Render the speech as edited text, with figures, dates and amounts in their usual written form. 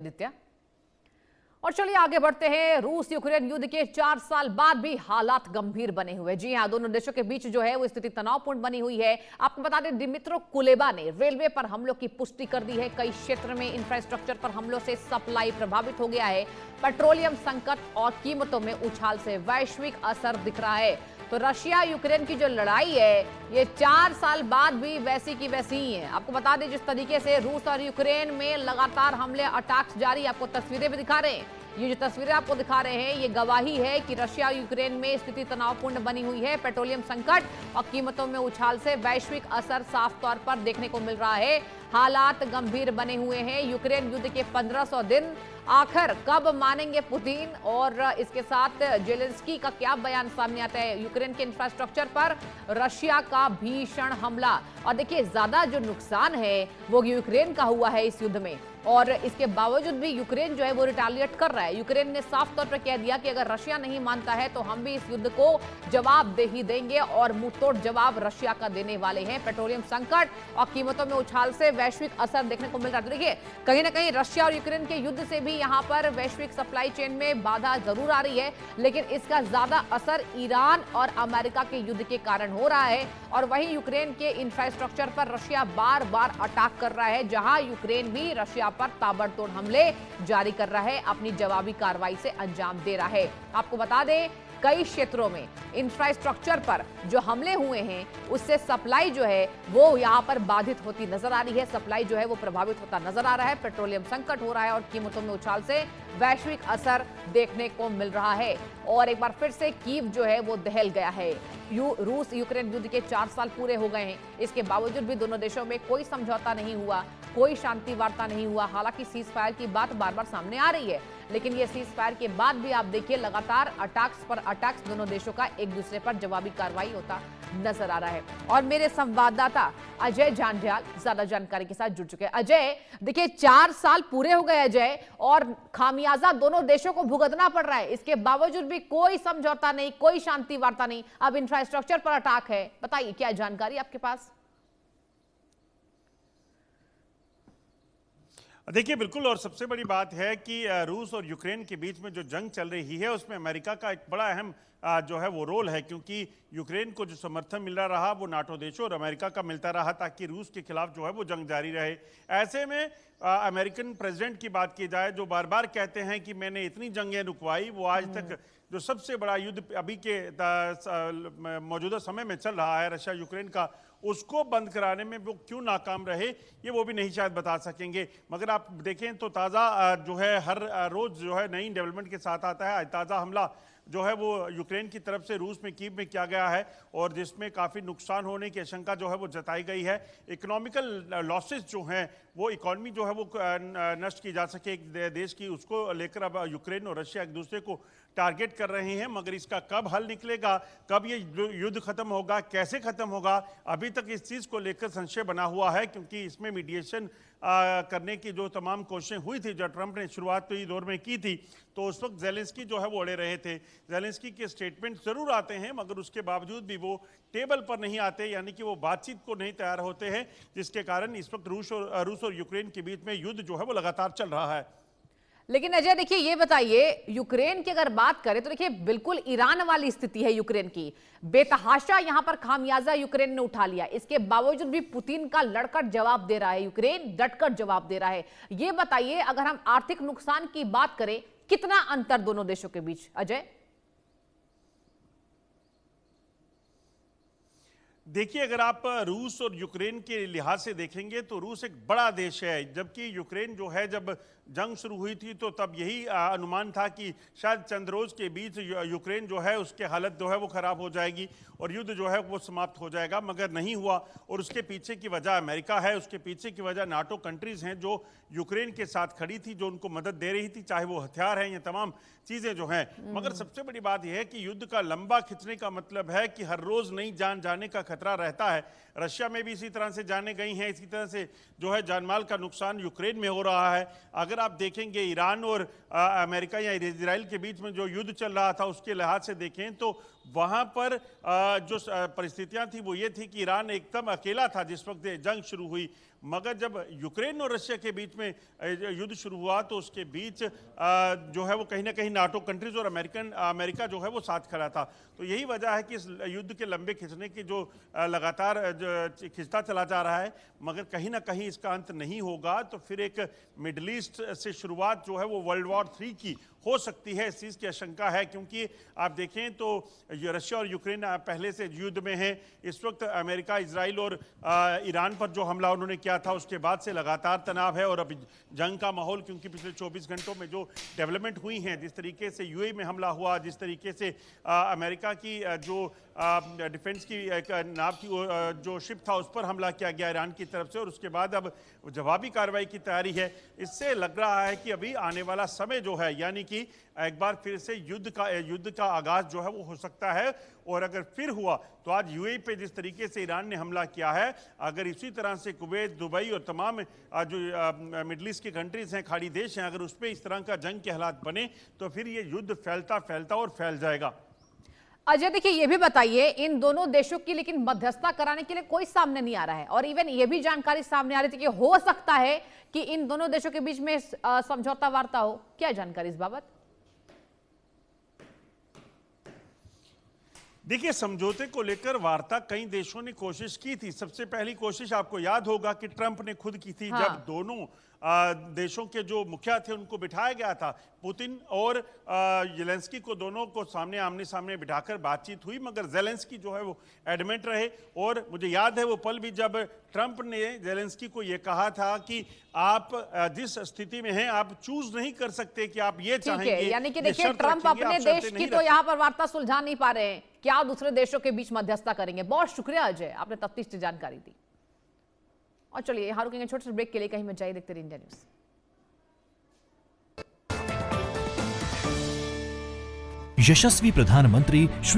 नित्या। और चलिए आगे बढ़ते हैं। रूस यूक्रेन युद्ध के 4 साल बाद भी हालात गंभीर बने हुए। जी हां, दोनों देशों के बीच जो है वो स्थिति तनावपूर्ण बनी हुई है। आपको बता दें, दिमित्रो कुलेबा ने रेलवे पर हमलों की पुष्टि कर दी है। कई क्षेत्र में इंफ्रास्ट्रक्चर पर हमलों से सप्लाई प्रभावित हो गया है। पेट्रोलियम संकट और कीमतों में उछाल से वैश्विक असर दिख रहा है। तो रशिया यूक्रेन की जो लड़ाई है ये 4 साल बाद भी वैसी की वैसी ही है। आपको बता दें, जिस तरीके से रूस और यूक्रेन में लगातार हमले अटैक्स जारी, आपको तस्वीरें भी दिखा रहे हैं। ये जो तस्वीरें आपको दिखा रहे हैं ये गवाही है कि रशिया यूक्रेन में स्थिति तनावपूर्ण बनी हुई है। पेट्रोलियम संकट और कीमतों में उछाल से वैश्विक असर साफ तौर पर देखने को मिल रहा है। हालात गंभीर बने हुए हैं। यूक्रेन युद्ध के 1500 दिन आखिर कब मानेंगे पुतिन, और इसके साथ जेलेंस्की का क्या बयान सामने आता है। यूक्रेन के इंफ्रास्ट्रक्चर पर रशिया का भीषण हमला, और देखिए ज्यादा जो नुकसान है वो यूक्रेन का हुआ है इस युद्ध में, और इसके बावजूद भी यूक्रेन जो है वो रिटालिएट कर रहा है। यूक्रेन ने साफ तौर पर कह दिया कि अगर रशिया नहीं मानता है तो हम भी इस युद्ध को जवाब दे ही देंगे, और मुंहतोड़ जवाब रशिया का देने वाले हैं। पेट्रोलियम संकट और कीमतों में उछाल से वैश्विक असर देखने को मिल रहा है। तो देखिए कहीं ना कहीं रशिया और यूक्रेन के युद्ध से भी यहाँ पर वैश्विक सप्लाई चेन में बाधा जरूर आ रही है, लेकिन इसका ज्यादा असर ईरान और अमेरिका के युद्ध के कारण हो रहा है। और वहीं यूक्रेन के इंफ्रास्ट्रक्चर पर रशिया बार बार अटैक कर रहा है, जहां यूक्रेन भी रशिया पर ताबड़तोड़ हमले जारी कर रहा है, अपनी जवाबी कार्रवाई से अंजाम दे रहा है। आपको बता दें, कई क्षेत्रों में इंफ्रास्ट्रक्चर पर जो हमले हुए हैं उससे सप्लाई जो है वो यहां पर बाधित होती नजर आ रही है। सप्लाई जो है वो प्रभावित होता नजर आ रहा है। पेट्रोलियम संकट हो रहा है और कीमतों में उछाल से वैश्विक असर देखने को मिल रहा है। और एक बार फिर से कीव जो है वो दहल गया है। रूस यूक्रेन युद्ध के 4 साल पूरे हो गए हैं, इसके बावजूद भी दोनों देशों में कोई समझौता नहीं हुआ, कोई शांति वार्ता नहीं हुआ। हालांकि सीज फायर की बात बार बार सामने आ रही है, लेकिन ये सीज फायर के बाद भी आप देखिए लगातार अटैक्स पर अटैक्स, दोनों देशों का एक दूसरे पर जवाबी कार्रवाई होता नजर आ रहा है। और मेरे संवाददाता अजय जांडियाल ज्यादा जानकारी के साथ जुड़ चुके हैं। अजय, देखिए 4 साल पूरे हो गए अजय, और खामियाजा दोनों देशों को भुगतना पड़ रहा है। इसके बावजूद भी कोई समझौता नहीं, कोई शांति वार्ता नहीं। अब इंफ्रास्ट्रक्चर पर अटैक है, बताइए क्या जानकारी आपके पास। देखिए बिल्कुल, और सबसे बड़ी बात है कि रूस और यूक्रेन के बीच में जो जंग चल रही है उसमें अमेरिका का एक बड़ा अहम जो है वो रोल है, क्योंकि यूक्रेन को जो समर्थन मिल रहा वो नाटो देशों और अमेरिका का मिलता रहा ताकि रूस के खिलाफ जो है वो जंग जारी रहे। ऐसे में अमेरिकन प्रेसिडेंट की बात की जाए, जो बार बार कहते हैं कि मैंने इतनी जंगें रुकवाई, वो आज तक जो सबसे बड़ा युद्ध अभी के मौजूदा समय में चल रहा है रशिया यूक्रेन का, उसको बंद कराने में वो क्यों नाकाम रहे ये वो भी नहीं शायद बता सकेंगे। मगर आप देखें तो ताज़ा जो है हर रोज़ जो है नई डेवलपमेंट के साथ आता है। आज ताज़ा हमला जो है वो यूक्रेन की तरफ से रूस में कीव में किया गया है, और जिसमें काफ़ी नुकसान होने की आशंका जो है वो जताई गई है। इकोनॉमिकल लॉसेस जो हैं वो इकॉनमी जो है वो नष्ट की जा सके एक देश की, उसको लेकर अब यूक्रेन और रशिया एक दूसरे को टारगेट कर रहे हैं। मगर इसका कब हल निकलेगा, कब ये युद्ध खत्म होगा, कैसे खत्म होगा, अभी तक इस चीज़ को लेकर संशय बना हुआ है। क्योंकि इसमें मीडिएशन करने की जो तमाम कोशिशें हुई थी, जब ट्रंप ने शुरुआत तो इस दौर में की थी, तो उस वक्त जेलेंस्की जो है वो अड़े रहे थे। जेलेंस्की के स्टेटमेंट जरूर आते हैं, मगर उसके बावजूद भी वो टेबल पर नहीं आते, यानी कि वो बातचीत को नहीं तैयार होते हैं, जिसके कारण इस वक्त रूस और यूक्रेन के बीच में युद्ध जो है वो लगातार चल रहा है। लेकिन अजय देखिए, ये बताइए, यूक्रेन की अगर बात करें तो देखिए बिल्कुल ईरान वाली स्थिति है यूक्रेन की। बेतहाशा यहां पर खामियाजा यूक्रेन ने उठा लिया, इसके बावजूद भी पुतिन का लड़कर जवाब दे रहा है, यूक्रेन डटकर जवाब दे रहा है। ये बताइए, अगर हम आर्थिक नुकसान की बात करें, कितना अंतर दोनों देशों के बीच अजय? देखिए, अगर आप रूस और यूक्रेन के लिहाज से देखेंगे तो रूस एक बड़ा देश है, जबकि यूक्रेन जो है जब जंग शुरू हुई थी तो तब यही अनुमान था कि शायद चंद रोज के बीच यूक्रेन जो है उसके हालत जो है वो खराब हो जाएगी और युद्ध जो है वो समाप्त हो जाएगा, मगर नहीं हुआ। और उसके पीछे की वजह अमेरिका है, उसके पीछे की वजह नाटो कंट्रीज हैं जो यूक्रेन के साथ खड़ी थी, जो उनको मदद दे रही थी, चाहे वो हथियार हैं, ये तमाम चीज़ें जो हैं। मगर सबसे बड़ी बात यह है कि युद्ध का लंबा खिंचने का मतलब है कि हर रोज़ नई जान जाने का खतरा रहता है। रशिया में भी इसी तरह से जाने गई हैं, इसी तरह से जो है जानमाल का नुकसान यूक्रेन में हो रहा है। अगर आप देखेंगे ईरान और अमेरिका या इजराइल के बीच में जो युद्ध चल रहा था उसके लिहाज से देखें तो वहाँ पर जो परिस्थितियाँ थी वो ये थी कि ईरान एकदम अकेला था जिस वक्त जंग शुरू हुई। मगर जब यूक्रेन और रशिया के बीच में युद्ध शुरू हुआ तो उसके बीच जो है वो कहीं ना कहीं नाटो कंट्रीज और अमेरिका जो है वो साथ खड़ा था। तो यही वजह है कि इस युद्ध के लंबे खिंचने की जो लगातार खिंचता चला जा रहा है, मगर कहीं ना कहीं इसका अंत नहीं होगा तो फिर एक मिडल ईस्ट से शुरुआत जो है वो वर्ल्ड वॉर 3 की हो सकती है। इस चीज़ की आशंका है क्योंकि आप देखें तो रशिया और यूक्रेन पहले से युद्ध में है। इस वक्त अमेरिका, इजराइल और ईरान पर जो हमला उन्होंने किया था उसके बाद से लगातार तनाव है और अब जंग का माहौल, क्योंकि पिछले 24 घंटों में जो डेवलपमेंट हुई हैं, जिस तरीके से यूएई में हमला हुआ, जिस तरीके से अमेरिका की जो डिफेंस की एक नाव की जो शिप था उस पर हमला किया गया ईरान की तरफ से, और उसके बाद अब जवाबी कार्रवाई की तैयारी है। इससे लग रहा है कि अभी आने वाला समय जो है, यानी कि एक बार फिर से युद्ध का आगाज जो है वो हो सकता है। और अगर फिर हुआ तो आज यूएई पे जिस तरीके से ईरान ने हमला किया है, अगर इसी तरह से कुवैत, दुबई और तमाम जो मिडल ईस्ट की कंट्रीज हैं, खाड़ी देश हैं, अगर उस पर इस तरह का जंग के हालात बने तो फिर ये युद्ध फैलता फैलता और फैल जाएगा। अजय देखिए, ये भी बताइए, इन दोनों देशों की लेकिन मध्यस्थता कराने के लिए कोई सामने नहीं आ रहा है, और इवन ये भी जानकारी सामने आ रही थी कि हो सकता है कि इन दोनों देशों के बीच में समझौता वार्ता हो। क्या जानकारी इस बाबत? देखिए, समझौते को लेकर वार्ता कई देशों ने कोशिश की थी। सबसे पहली कोशिश आपको याद होगा कि ट्रंप ने खुद की थी। जब दोनों देशों के जो मुखिया थे उनको बिठाया गया था, पुतिन और जेलेंस्की को, दोनों को सामने आमने सामने बिठाकर बातचीत हुई, मगर जेलेंस्की जो है वो एडमेंट रहे। और मुझे याद है वो पल भी जब ट्रंप ने जेलेंस्की को ये कहा था कि आप जिस स्थिति में हैं आप चूज नहीं कर सकते कि आप ये चाहेंगे। यानी कि देखिए, ट्रंप अपने देश की तो यहाँ पर वार्ता सुलझा नहीं पा रहे हैं, क्या दूसरे देशों के बीच मध्यस्थता करेंगे। बहुत शुक्रिया अजय, आपने तफ्तीश से जानकारी दी। और चलिए यहाँ रुकेंगे छोटे से ब्रेक के लिए, कहीं मत जाइए, देखते रहिए इंडिया न्यूज़। यशस्वी प्रधानमंत्री श्री